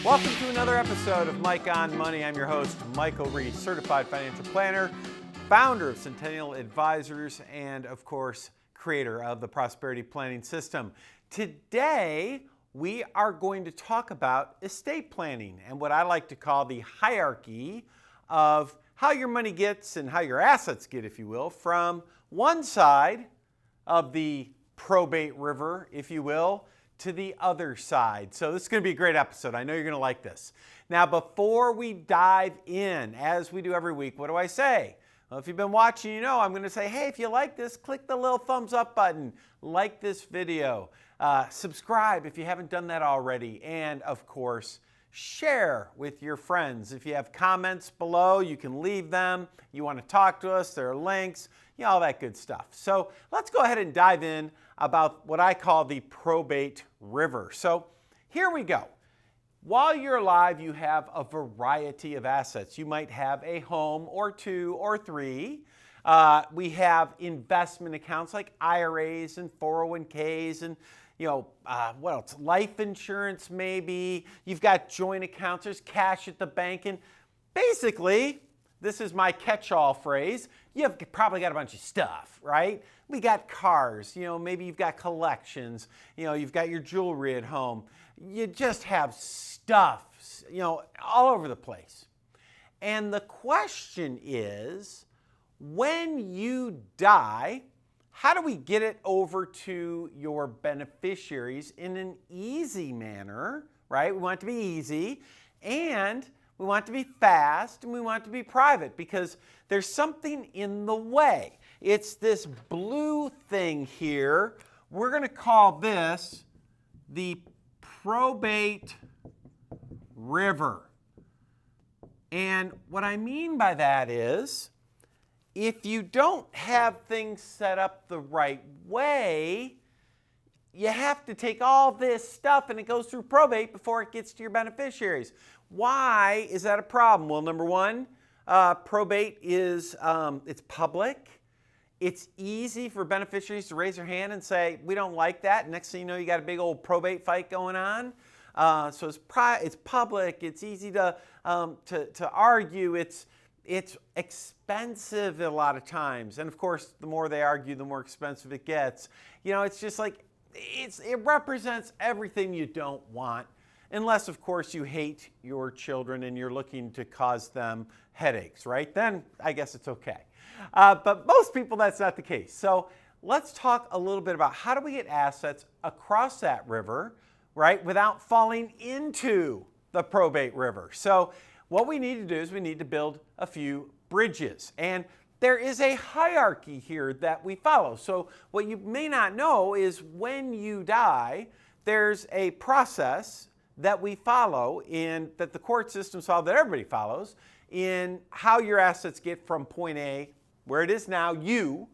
Welcome to another episode of Mike on Money. I'm your host, Michael Reese, certified financial planner, founder of Centennial Advisors, and of course, creator of the Prosperity Planning System. Today, we are going to talk about estate planning and what I like to call the hierarchy of how your money gets and how your assets get, if you will, from one side of the probate river, if you will, to the other side. So this is going to be a great episode. I know you're going to like this. Now, before we dive in, as we do every week, what do I say? Well, if you've been watching, you know I'm going to say, hey, if you like this, click the little thumbs up button, like this video, subscribe if you haven't done that already, and of course, share with your friends. If you have comments below, you can leave them. You want to talk to us, there are links, all that good stuff. So let's go ahead and dive in about what I call the probate river. So here we go. While you're alive, you have a variety of assets. You might have a home or two or three. We have investment accounts like IRAs and 401ks and what else? Life insurance maybe. You've got joint accounts. There's cash at the bank. And basically, this is my catch-all phrase, you've probably got a bunch of stuff, right? We got cars, maybe you've got collections, you've got your jewelry at home. You just have stuff, all over the place. And the question is, when you die, how do we get it over to your beneficiaries in an easy manner, right? We want it to be easy, and we want it to be fast, and we want it to be private because there's something in the way. It's this blue thing here. We're going to call this the Probate River. And what I mean by that is, if you don't have things set up the right way, you have to take all this stuff and it goes through probate before it gets to your beneficiaries. Why is that a problem? Well, number one, probate is it's public. It's easy for beneficiaries to raise their hand and say, we don't like that. Next thing you know, you got a big old probate fight going on. So it's public. It's easy to argue. It's expensive a lot of times. And of course, the more they argue, the more expensive it gets. It's just like, it represents everything you don't want. Unless, of course, you hate your children and you're looking to cause them headaches, right? Then I guess it's okay. But most people, that's not the case. So let's talk a little bit about how do we get assets across that river, right, without falling into the probate river. So what we need to do is we need to build a few bridges. And there is a hierarchy here that we follow. So what you may not know is when you die, there's a process that we follow in, that the court systems follow, that everybody follows, in how your assets get from point A, where it is now you,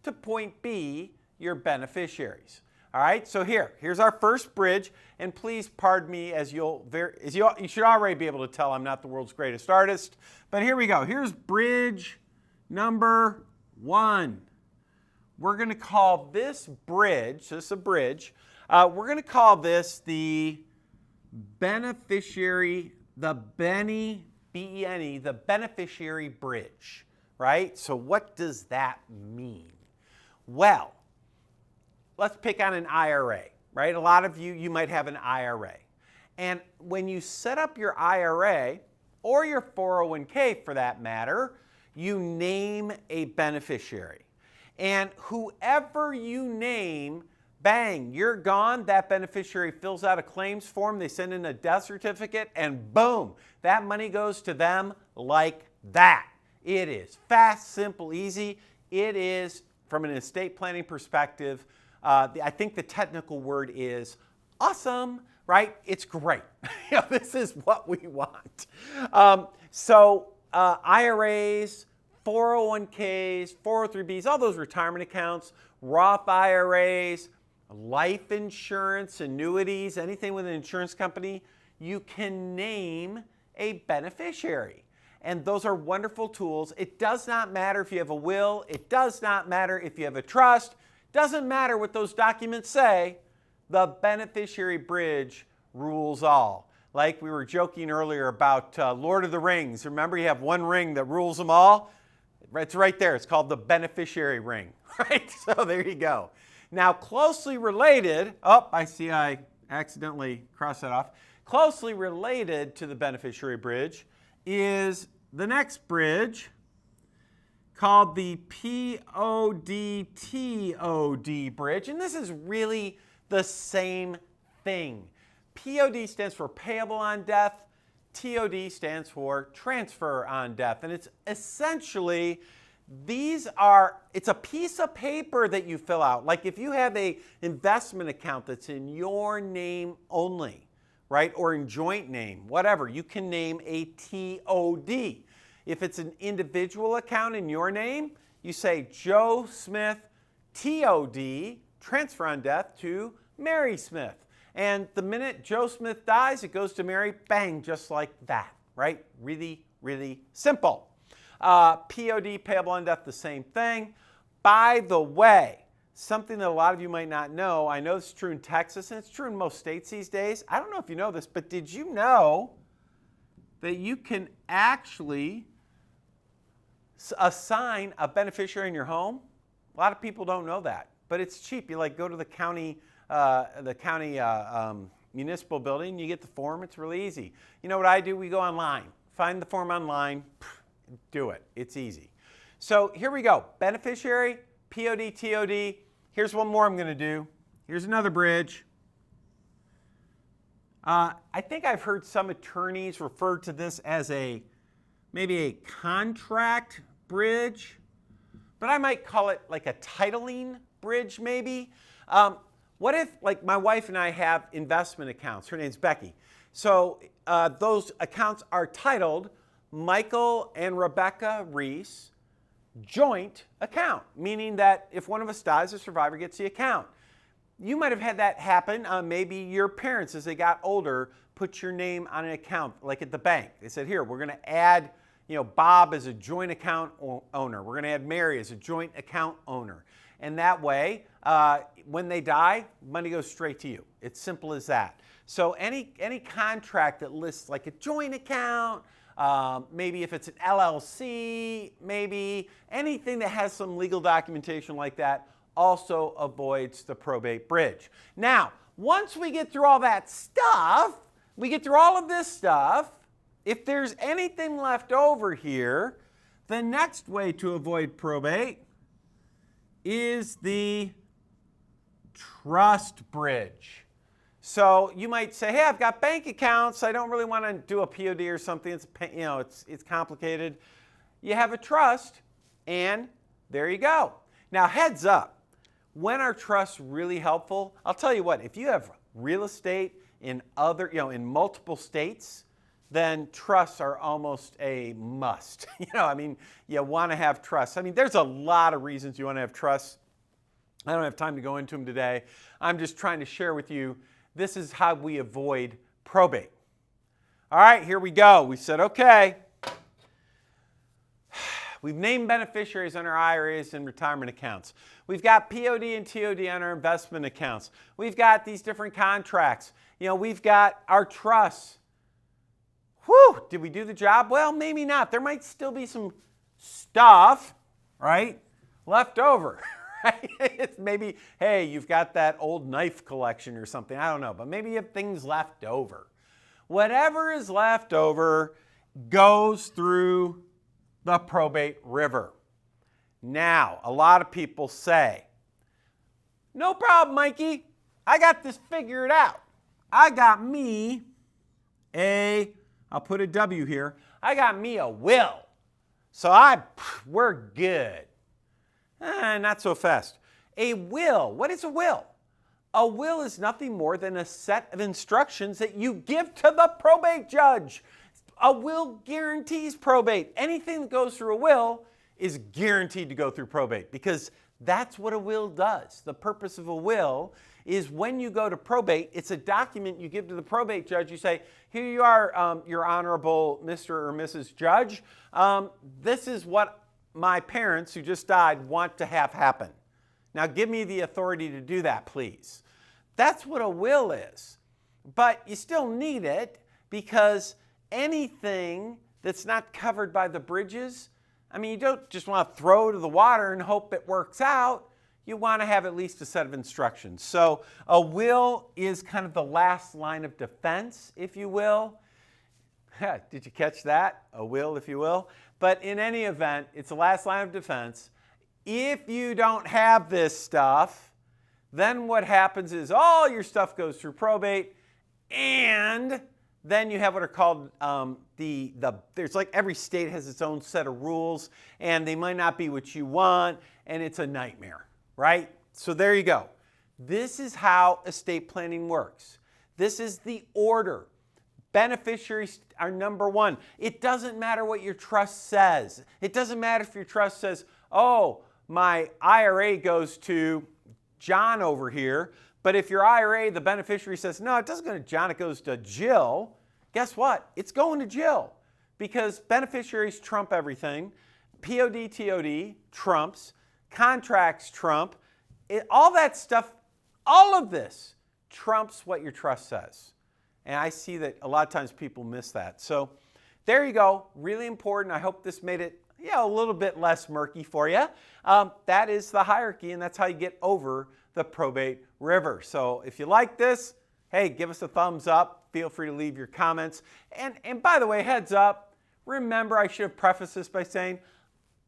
to point B, your beneficiaries. All right, so here's our first bridge, and please pardon me as you should already be able to tell I'm not the world's greatest artist, but here we go. Here's bridge number one. We're going to call this bridge, this is a bridge, we're going to call this the beneficiary, the B-E-N-E, the beneficiary bridge, right? So what does that mean? Well, let's pick on an IRA, right? A lot of you might have an IRA. And when you set up your IRA, or your 401k for that matter, you name a beneficiary. And whoever you name, bang, you're gone. That beneficiary fills out a claims form, they send in a death certificate, and boom, that money goes to them like that. It is fast, simple, easy. It is, from an estate planning perspective, I think the technical word is awesome, right? It's great. This is what we want. IRAs, 401ks, 403bs, all those retirement accounts, Roth IRAs, life insurance, annuities, anything with an insurance company, you can name a beneficiary. And those are wonderful tools. It does not matter if you have a will. It does not matter if you have a trust. Doesn't matter what those documents say. The beneficiary bridge rules all. Like we were joking earlier about Lord of the Rings. Remember, you have one ring that rules them all? It's right there. It's called the beneficiary ring, right? So there you go. Now, closely related, I see I accidentally crossed that off. Closely related to the beneficiary bridge is the next bridge called the POD-TOD bridge. And this is really the same thing. POD stands for payable on death. TOD stands for transfer on death. And it's essentially, it's a piece of paper that you fill out. Like if you have an investment account that's in your name only, right? Or in joint name, whatever, you can name a TOD. If it's an individual account in your name, you say Joe Smith, TOD, transfer on death to Mary Smith. And the minute Joe Smith dies, it goes to Mary, bang, just like that, right? Really, really simple. POD, payable on death, the same thing. By the way, something that a lot of you might not know, I know this is true in Texas, and it's true in most states these days. I don't know if you know this, but did you know that you can actually assign a beneficiary in your home? A lot of people don't know that, but it's cheap. You go to the county municipal building, you get the form, it's really easy. You know what I do? We go online, find the form online, do it. It's easy. So here we go. Beneficiary, POD, TOD. Here's one more I'm going to do. Here's another bridge. I think I've heard some attorneys refer to this as maybe a contract bridge, but I might call it like a titling bridge maybe. What if, like my wife and I have investment accounts, her name's Becky. So those accounts are titled Michael and Rebecca Reese joint account, meaning that if one of us dies, the survivor gets the account. You might have had that happen. Maybe your parents, as they got older, put your name on an account, like at the bank. They said, here, we're going to add Bob as a joint account owner. We're going to add Mary as a joint account owner. And that way, when they die, money goes straight to you. It's simple as that. So any contract that lists like a joint account, maybe if it's an LLC, maybe anything that has some legal documentation like that also avoids the probate bridge. Now, once we get through all that stuff, we get through all of this stuff, if there's anything left over here, the next way to avoid probate is the trust bridge. So you might say, hey, I've got bank accounts. I don't really want to do a POD or something. It's complicated. You have a trust, and there you go. Now, heads up. When are trusts really helpful? I'll tell you what. If you have real estate in in multiple states, then trusts are almost a must. You want to have trusts. There's a lot of reasons you want to have trusts. I don't have time to go into them today. I'm just trying to share with you, this is how we avoid probate. All right, here we go. We said, okay, we've named beneficiaries on our IRAs and retirement accounts. We've got POD and TOD on our investment accounts. We've got these different contracts. We've got our trusts. Whew, did we do the job? Well, maybe not. There might still be some stuff, right, left over. Right? It's maybe, hey, you've got that old knife collection or something. I don't know, but maybe you have things left over. Whatever is left over goes through the probate river. Now, a lot of people say, no problem, Mikey. I got this figured out. I got me I'll put a W here. I got me a will. So we're good. Not so fast. A will. What is a will? A will is nothing more than a set of instructions that you give to the probate judge. A will guarantees probate. Anything that goes through a will is guaranteed to go through probate because that's what a will does. The purpose of a will is when you go to probate, it's a document you give to the probate judge. You say, here you are, your honorable Mr. or Mrs. Judge. This is what my parents who just died want to have happen. Now give me the authority to do that, please. That's what a will is. But you still need it because anything that's not covered by the bridges, I mean, you don't just want to throw to the water and hope it works out. You want to have at least a set of instructions. So a will is kind of the last line of defense, if you will. Did you catch that? A will, if you will. But in any event, it's the last line of defense. If you don't have this stuff, then what happens is all your stuff goes through probate, and then you have what are called there's like every state has its own set of rules, and they might not be what you want, and it's a nightmare, right? So there you go. This is how estate planning works. This is the order. Beneficiaries are number one. It doesn't matter what your trust says. It doesn't matter if your trust says, oh, my IRA goes to John over here, but if your IRA, the beneficiary says, no, it doesn't go to John, it goes to Jill, guess what? It's going to Jill, because beneficiaries trump everything. POD, TOD trumps, contracts trump, all that stuff, all of this trumps what your trust says. And I see that a lot of times people miss that. So there you go, really important. I hope this made it a little bit less murky for you. That is the hierarchy, and that's how you get over the probate river. So if you like this, hey, give us a thumbs up. Feel free to leave your comments. And by the way, heads up, remember I should have prefaced this by saying,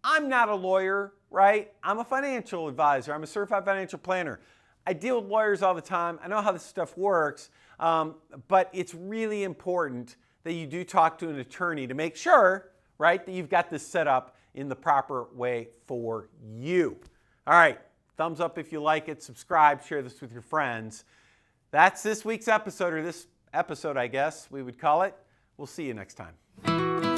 I'm not a lawyer, right? I'm a financial advisor. I'm a certified financial planner. I deal with lawyers all the time. I know how this stuff works, but it's really important that you do talk to an attorney to make sure, right, that you've got this set up in the proper way for you. All right, thumbs up if you like it, subscribe, share this with your friends. That's this week's episode, or this episode, I guess we would call it. We'll see you next time.